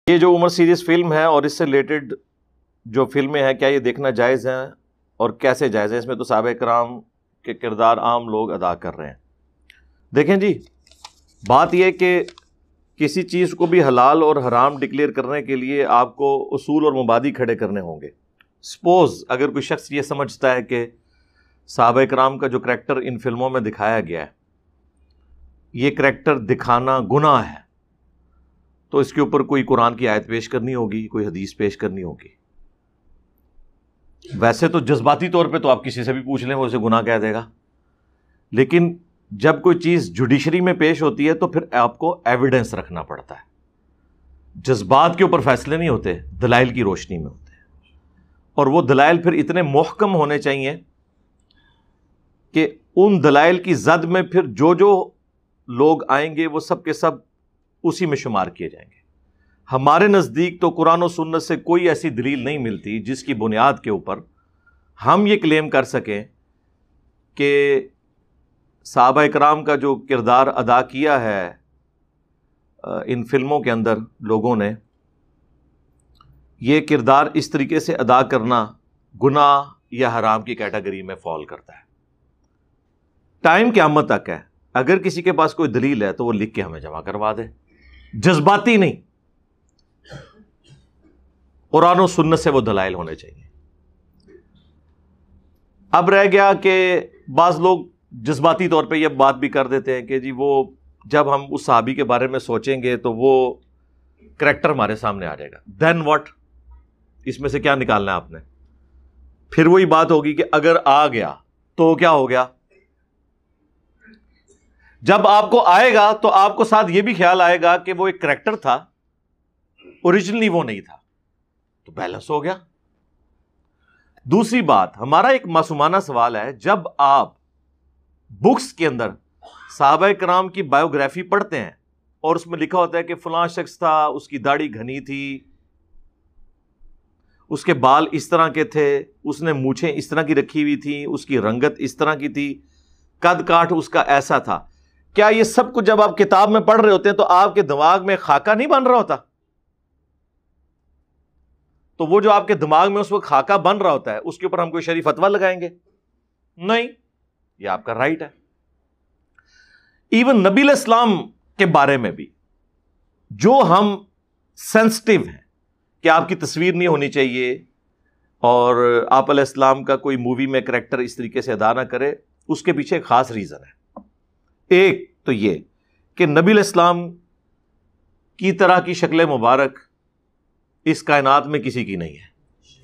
یہ جو عمر series film ہے اور اس سے ریلیٹڈ جو فلمیں ہیں، کیا یہ دیکھنا جائز ہیں اور کیسے جائز ہیں؟ اس میں تو صحابہ کرام کے کردار عام لوگ ادا کر رہے ہیں۔ دیکھیں جی، بات یہ کہ کسی چیز کو بھی حلال اور حرام ڈکلیئر کرنے کے لیے آپ کو اصول اور مبادی کھڑے کرنے ہوں گے۔ سپوز اگر کوئی شخص یہ سمجھتا ہے کہ صحابہ کرام کا جو کریکٹر ان فلموں میں دکھایا گیا ہے یہ کریکٹر دکھانا گناہ ہے، تو اس کے اوپر کوئی قرآن کی آیت پیش کرنی ہوگی، کوئی حدیث پیش کرنی ہوگی۔ ویسے تو جذباتی طور پہ تو آپ کسی سے بھی پوچھ لیں وہ اسے گناہ کہہ دے گا، لیکن جب کوئی چیز جوڈیشری میں پیش ہوتی ہے تو پھر آپ کو ایویڈنس رکھنا پڑتا ہے۔ جذبات کے اوپر فیصلے نہیں ہوتے، دلائل کی روشنی میں ہوتے ہیں، اور وہ دلائل پھر اتنے محکم ہونے چاہیے کہ ان دلائل کی زد میں پھر جو لوگ آئیں گے وہ سب کے سب اسی میں شمار کیے جائیں گے۔ ہمارے نزدیک تو قرآن و سنت سے کوئی ایسی دلیل نہیں ملتی جس کی بنیاد کے اوپر ہم یہ کلیم کر سکیں کہ صحابہ کرام کا جو کردار ادا کیا ہے ان فلموں کے اندر لوگوں نے، یہ کردار اس طریقے سے ادا کرنا گناہ یا حرام کی کیٹیگری میں فال کرتا ہے۔ ٹائم قیامت تک ہے، اگر کسی کے پاس کوئی دلیل ہے تو وہ لکھ کے ہمیں جمع کروا دے، جذباتی نہیں، قرآن و سنت سے وہ دلائل ہونے چاہیے۔ اب رہ گیا کہ بعض لوگ جذباتی طور پہ یہ بات بھی کر دیتے ہیں کہ جی وہ جب ہم اس صحابی کے بارے میں سوچیں گے تو وہ کریکٹر ہمارے سامنے آ جائے گا، دین واٹ؟ اس میں سے کیا نکالنا ہے آپ نے؟ پھر وہی بات ہوگی کہ اگر آ گیا تو کیا ہو گیا؟ جب آپ کو آئے گا تو آپ کو ساتھ یہ بھی خیال آئے گا کہ وہ ایک کریکٹر تھا، اوریجنلی وہ نہیں تھا، تو بیلنس ہو گیا۔ دوسری بات، ہمارا ایک معصومانہ سوال ہے، جب آپ بکس کے اندر صحابہ کرام کی بایوگرافی پڑھتے ہیں اور اس میں لکھا ہوتا ہے کہ فلاں شخص تھا، اس کی داڑھی گھنی تھی، اس کے بال اس طرح کے تھے، اس نے مونچھیں اس طرح کی رکھی ہوئی تھی، اس کی رنگت اس طرح کی تھی، قد کاٹ اس کا ایسا تھا، کیا یہ سب کچھ جب آپ کتاب میں پڑھ رہے ہوتے ہیں تو آپ کے دماغ میں خاکہ نہیں بن رہا ہوتا؟ تو وہ جو آپ کے دماغ میں اس وقت خاکہ بن رہا ہوتا ہے اس کے اوپر ہم کوئی شرعی فتویٰ لگائیں گے؟ نہیں، یہ آپ کا رائٹ ہے۔ ایون نبی علیہ السلام کے بارے میں بھی جو ہم سینسٹیو ہیں کہ آپ کی تصویر نہیں ہونی چاہیے اور آپ علیہ السلام کا کوئی مووی میں کریکٹر اس طریقے سے ادا نہ کرے، اس کے پیچھے ایک خاص ریزن ہے۔ ایک تو یہ کہ نبی علیہ السلام کی طرح کی شکل مبارک اس کائنات میں کسی کی نہیں ہے،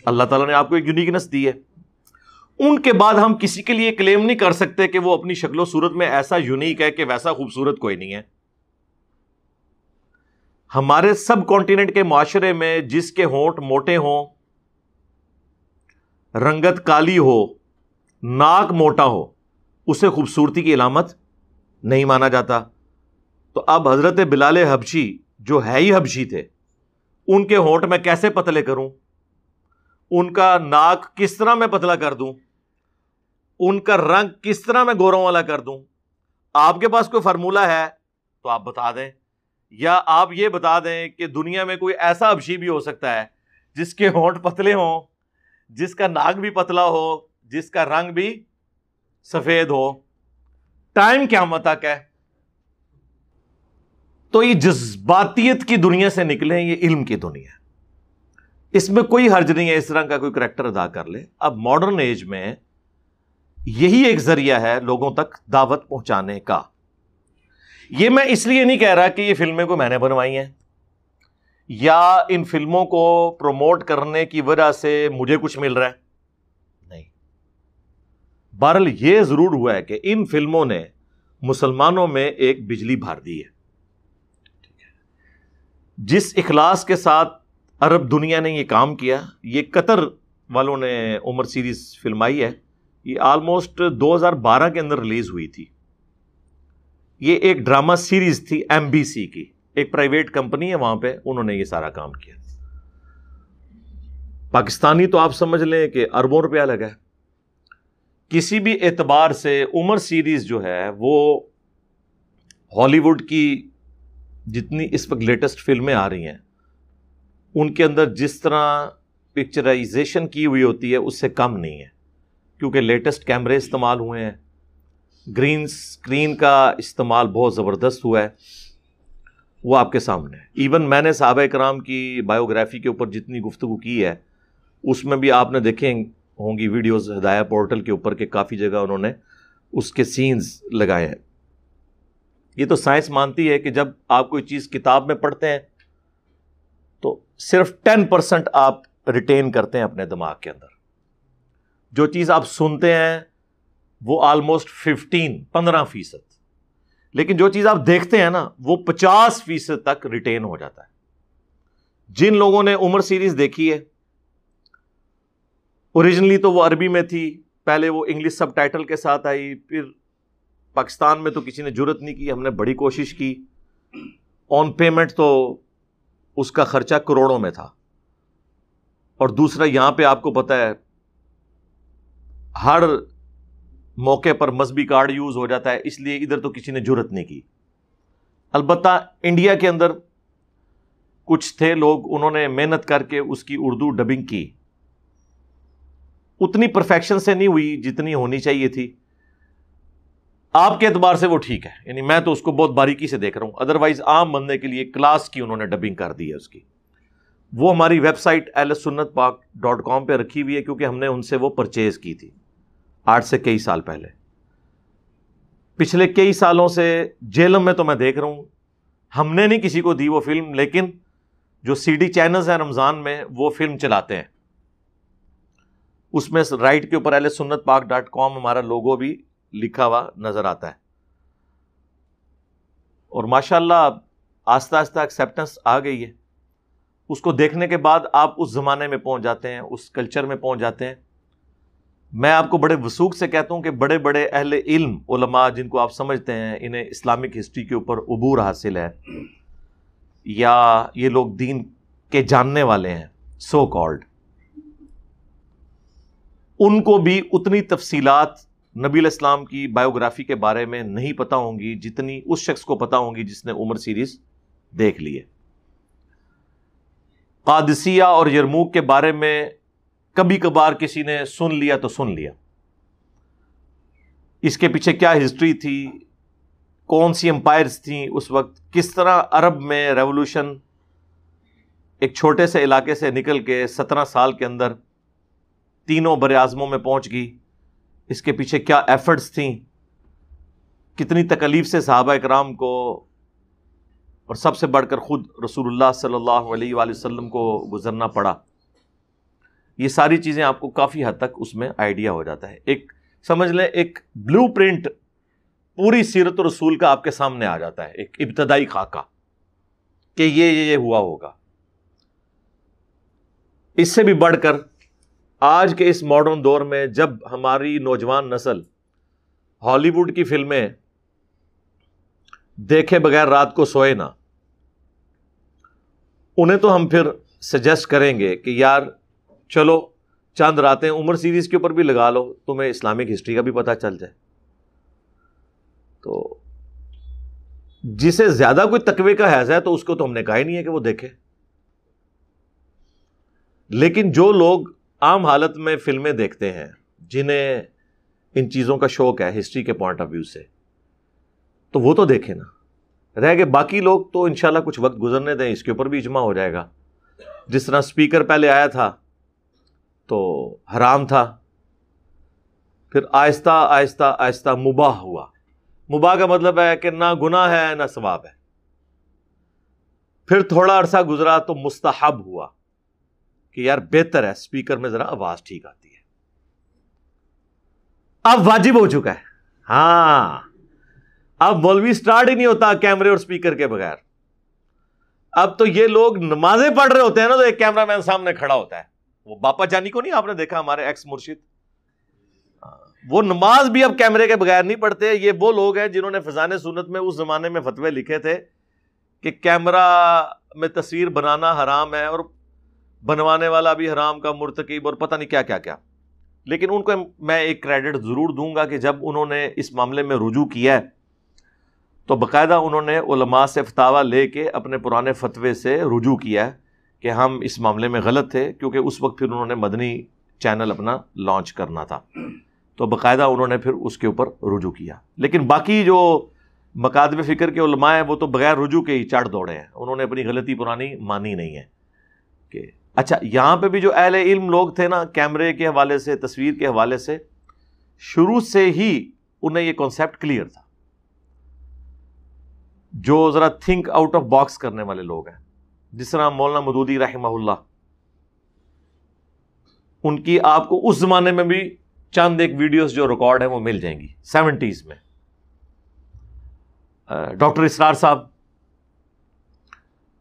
اللہ تعالیٰ نے آپ کو ایک یونیکنس دی ہے۔ ان کے بعد ہم کسی کے لیے کلیم نہیں کر سکتے کہ وہ اپنی شکل و صورت میں ایسا یونیک ہے کہ ویسا خوبصورت کوئی نہیں ہے۔ ہمارے سب کانٹیننٹ کے معاشرے میں جس کے ہونٹ موٹے ہوں، رنگت کالی ہو، ناک موٹا ہو، اسے خوبصورتی کی علامت نہیں مانا جاتا۔ تو اب حضرت بلال حبشی جو ہے ہی حبشی تھے، ان کے ہونٹ میں کیسے پتلے کروں، ان کا ناک کس طرح میں پتلا کر دوں، ان کا رنگ کس طرح میں گوروں والا کر دوں؟ آپ کے پاس کوئی فارمولہ ہے تو آپ بتا دیں، یا آپ یہ بتا دیں کہ دنیا میں کوئی ایسا حبشی بھی ہو سکتا ہے جس کے ہونٹ پتلے ہوں، جس کا ناک بھی پتلا ہو، جس کا رنگ بھی سفید ہو۔ ٹائم قیامت تک ہے۔ تو یہ جذباتیت کی دنیا سے نکلیں، یہ علم کی دنیا ہے، اس میں کوئی حرج نہیں ہے اس طرح کا کوئی کریکٹر ادا کر لے۔ اب ماڈرن ایج میں یہی ایک ذریعہ ہے لوگوں تک دعوت پہنچانے کا۔ یہ میں اس لیے نہیں کہہ رہا کہ یہ فلمیں کو میں نے بنوائی ہیں یا ان فلموں کو پروموٹ کرنے کی وجہ سے مجھے کچھ مل رہا ہے، نہیں۔ بہرحال یہ ضرور ہوا ہے کہ ان فلموں نے مسلمانوں میں ایک بجلی بھر دی ہے۔ جس اخلاص کے ساتھ عرب دنیا نے یہ کام کیا، یہ قطر والوں نے عمر سیریز فلمائی ہے، یہ آلموسٹ 2012 کے اندر ریلیز ہوئی تھی۔ یہ ایک ڈرامہ سیریز تھی ایم بی سی کی، ایک پرائیویٹ کمپنی ہے وہاں پہ، انہوں نے یہ سارا کام کیا۔ پاکستانی تو آپ سمجھ لیں کہ اربوں روپیہ لگا ہے۔ کسی بھی اعتبار سے عمر سیریز جو ہے وہ ہالی ووڈ کی جتنی اس وقت لیٹسٹ فلمیں آ رہی ہیں ان کے اندر جس طرح پکچرائزیشن کی ہوئی ہوتی ہے اس سے کم نہیں ہے، کیونکہ لیٹسٹ کیمرے استعمال ہوئے ہیں، گرین اسکرین کا استعمال بہت زبردست ہوا ہے، وہ آپ کے سامنے ہے۔ ایون میں نے صحابہ کرام کی بایوگرافی کے اوپر جتنی گفتگو کی ہے اس میں بھی آپ نے دیکھیں ہوں گی ویڈیوز ہدایہ پورٹل کے اوپر کہ کافی جگہ انہوں نے اس کے سینز لگائے ہیں۔ یہ تو سائنس مانتی ہے کہ جب آپ کوئی چیز کتاب میں پڑھتے ہیں تو صرف 10% آپ ریٹین کرتے ہیں اپنے دماغ کے اندر، جو چیز آپ سنتے ہیں وہ آلموسٹ 15% لیکن جو چیز آپ دیکھتے ہیں نا وہ 50% تک ریٹین ہو جاتا ہے۔ جن لوگوں نے عمر سیریز دیکھی ہے، اوریجنلی تو وہ عربی میں تھی، پہلے وہ انگلش سب ٹائٹل کے ساتھ آئی، پھر پاکستان میں تو کسی نے جرت نہیں کی، ہم نے بڑی کوشش کی، آن پیمنٹ تو اس کا خرچہ کروڑوں میں تھا، اور دوسرا یہاں پہ آپ کو پتہ ہے ہر موقع پر مذہبی کارڈ یوز ہو جاتا ہے، اس لیے ادھر تو کسی نے جرت نہیں کی۔ البتہ انڈیا کے اندر کچھ تھے لوگ، انہوں نے محنت کر کے اس کی اردو ڈبنگ کی، اتنی پرفیکشن سے نہیں ہوئی جتنی ہونی چاہیے تھی، آپ کے اعتبار سے وہ ٹھیک ہے، یعنی میں تو اس کو بہت باریکی سے دیکھ رہا ہوں، ادروائز عام بندے کے لیے کلاس کی انہوں نے ڈبنگ کر دی ہے اس کی۔ وہ ہماری ویب سائٹ ahlsunnatpak.com پہ رکھی ہوئی ہے، کیونکہ ہم نے ان سے وہ پرچیز کی تھی آج سے کئی سال پہلے۔ پچھلے کئی سالوں سے جیلم میں تو میں دیکھ رہا ہوں، ہم نے نہیں کسی کو دی وہ فلم، لیکن جو سی ڈی چینلز ہیں رمضان میں وہ فلم چلاتے ہیں، اس میں رائٹ کے اوپر ahlsunnatpak.com ہمارا لوگو بھی لکھا ہوا نظر آتا ہے، اور ماشاءاللہ آہستہ آہستہ ایکسیپٹنس آ گئی ہے۔ اس کو دیکھنے کے بعد آپ اس زمانے میں پہنچ جاتے ہیں، اس کلچر میں پہنچ جاتے ہیں۔ میں آپ کو بڑے وثوق سے کہتا ہوں کہ بڑے بڑے اہل علم علماء جن کو آپ سمجھتے ہیں انہیں اسلامک ہسٹری کے اوپر عبور حاصل ہے، یا یہ لوگ دین کے جاننے والے ہیں سو کالڈ، ان کو بھی اتنی تفصیلات نبی علیہ السلام کی بایوگرافی کے بارے میں نہیں پتہ ہوں گی جتنی اس شخص کو پتہ ہوں گی جس نے عمر سیریز دیکھ لی ہے۔ قادسیہ اور یرموک کے بارے میں کبھی کبھار کسی نے سن لیا تو سن لیا، اس کے پیچھے کیا ہسٹری تھی، کون سی امپائرز تھیں اس وقت، کس طرح عرب میں ریولوشن ایک چھوٹے سے علاقے سے نکل کے 17 سال کے اندر تینوں بر اعظموں میں پہنچ گئی، اس کے پیچھے کیا ایفرٹس تھیں، کتنی تکلیف سے صحابہ اکرام کو اور سب سے بڑھ کر خود رسول اللہ صلی اللہ علیہ وآلہ وسلم کو گزرنا پڑا، یہ ساری چیزیں آپ کو کافی حد تک اس میں آئیڈیا ہو جاتا ہے۔ ایک سمجھ لیں ایک بلو پرنٹ پوری سیرت رسول کا آپ کے سامنے آ جاتا ہے، ایک ابتدائی خاکہ کہ یہ ہوا ہوگا۔ اس سے بھی بڑھ کر آج کے اس ماڈرن دور میں جب ہماری نوجوان نسل ہالی ووڈ کی فلمیں دیکھے بغیر رات کو سوئے نہ، انہیں تو ہم پھر سجیسٹ کریں گے کہ یار چلو چند راتیں عمر سیریز کے اوپر بھی لگا لو، تمہیں اسلامک ہسٹری کا بھی پتہ چل جائے۔ تو جسے زیادہ کوئی تقوی کا حیض ہے تو اس کو تو ہم نے کہا ہی نہیں ہے کہ وہ دیکھے، لیکن جو لوگ عام حالت میں فلمیں دیکھتے ہیں، جنہیں ان چیزوں کا شوق ہے ہسٹری کے پوائنٹ آف ویو سے، تو وہ تو دیکھیں نا۔ رہ گئے باقی لوگ تو انشاءاللہ کچھ وقت گزرنے دیں، اس کے اوپر بھی اجماع ہو جائے گا۔ جس طرح سپیکر پہلے آیا تھا تو حرام تھا، پھر آہستہ آہستہ آہستہ مباح ہوا۔ مباح کا مطلب ہے کہ نہ گناہ ہے نہ ثواب ہے۔ پھر تھوڑا عرصہ گزرا تو مستحب ہوا کہ یار بہتر ہے سپیکر میں ذرا آواز ٹھیک آتی ہے۔ اب واجب ہو چکا ہے، ہاں اب مولوی سٹارٹ ہی نہیں ہوتا کیمرے اور سپیکر کے بغیر۔ اب تو یہ لوگ نمازیں پڑھ رہے ہوتے ہیں نا تو ایک کیمرہ مین سامنے کھڑا ہوتا ہے، وہ باپا جانی کو نہیں آپ نے دیکھا، ہمارے ایکس مرشد، وہ نماز بھی اب کیمرے کے بغیر نہیں پڑھتے۔ یہ وہ لوگ ہیں جنہوں نے فضان سنت میں اس زمانے میں فتوے لکھے تھے کہ کیمرہ میں تصویر بنانا حرام ہے اور بنوانے والا بھی حرام کا مرتکب اور پتہ نہیں کیا کیا کیا۔ لیکن ان کو میں ایک کریڈٹ ضرور دوں گا کہ جب انہوں نے اس معاملے میں رجوع کیا ہے تو باقاعدہ انہوں نے علماء سے فتاویٰ لے کے اپنے پرانے فتوے سے رجوع کیا ہے کہ ہم اس معاملے میں غلط تھے، کیونکہ اس وقت پھر انہوں نے مدنی چینل اپنا لانچ کرنا تھا، تو باقاعدہ انہوں نے پھر اس کے اوپر رجوع کیا. لیکن باقی جو مکاتب فکر کے علماء ہیں وہ تو بغیر رجوع کے ہی چڑھ دوڑے ہیں، انہوں نے اپنی غلطی پرانی مانی نہیں ہے. کہ اچھا یہاں پہ بھی جو اہل علم لوگ تھے نا، کیمرے کے حوالے سے، تصویر کے حوالے سے، شروع سے ہی انہیں یہ کانسیپٹ کلیئر تھا. جو ذرا تھنک آؤٹ آف باکس کرنے والے لوگ ہیں، جس طرح مولانا مودودی رحمہ اللہ، ان کی آپ کو اس زمانے میں بھی چند ایک ویڈیوز جو ریکارڈ ہیں وہ مل جائیں گی 70s میں. ڈاکٹر اسرار صاحب،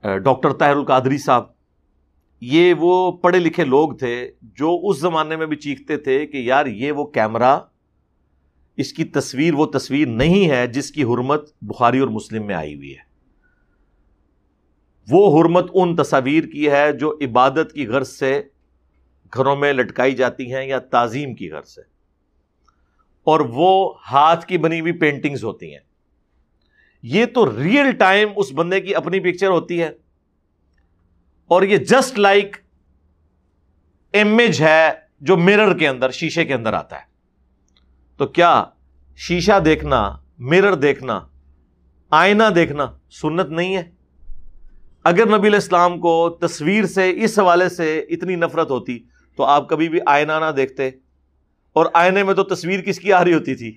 ڈاکٹر طاہر القادری صاحب، یہ وہ پڑھے لکھے لوگ تھے جو اس زمانے میں بھی چیختے تھے کہ یار یہ وہ کیمرہ، اس کی تصویر وہ تصویر نہیں ہے جس کی حرمت بخاری اور مسلم میں آئی ہوئی ہے. وہ حرمت ان تصاویر کی ہے جو عبادت کی غرض سے گھروں میں لٹکائی جاتی ہیں یا تعظیم کی غرض سے، اور وہ ہاتھ کی بنی ہوئی پینٹنگز ہوتی ہیں. یہ تو ریئل ٹائم اس بندے کی اپنی پکچر ہوتی ہے، اور یہ جسٹ لائک امیج ہے جو مرر کے اندر، شیشے کے اندر آتا ہے. تو کیا شیشہ دیکھنا، مرر دیکھنا، آئینہ دیکھنا سنت نہیں ہے؟ اگر نبی علیہ السلام کو تصویر سے اس حوالے سے اتنی نفرت ہوتی تو آپ کبھی بھی آئینہ نہ دیکھتے. اور آئینے میں تو تصویر کس کی آ رہی ہوتی تھی؟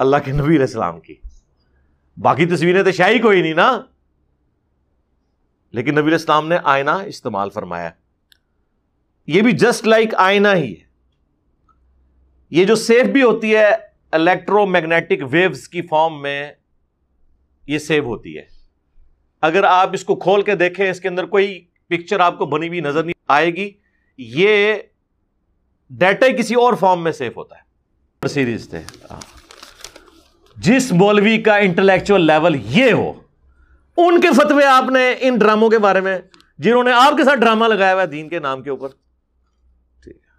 اللہ کے نبی علیہ السلام کی. باقی تصویریں تو شاہی کوئی نہیں نا، لیکن نبی علیہ السلام نے آئینہ استعمال فرمایا. یہ بھی جسٹ لائک آئینہ ہی ہے. یہ جو سیو بھی ہوتی ہے الیکٹرو میگنیٹک ویوز کی فارم میں، یہ سیو ہوتی ہے. اگر آپ اس کو کھول کے دیکھیں، اس کے اندر کوئی پکچر آپ کو بنی ہوئی نظر نہیں آئے گی. یہ ڈیٹا کسی اور فارم میں سیو ہوتا ہے. سیریز تھے. جس مولوی کا انٹلیکچوئل لیول یہ ہو، ان کے فتوے آپ نے ان ڈراموں کے بارے میں، جنہوں نے آپ کے ساتھ ڈرامہ لگایا ہوا ہے دین کے نام کے اوپر. ٹھیک ہے.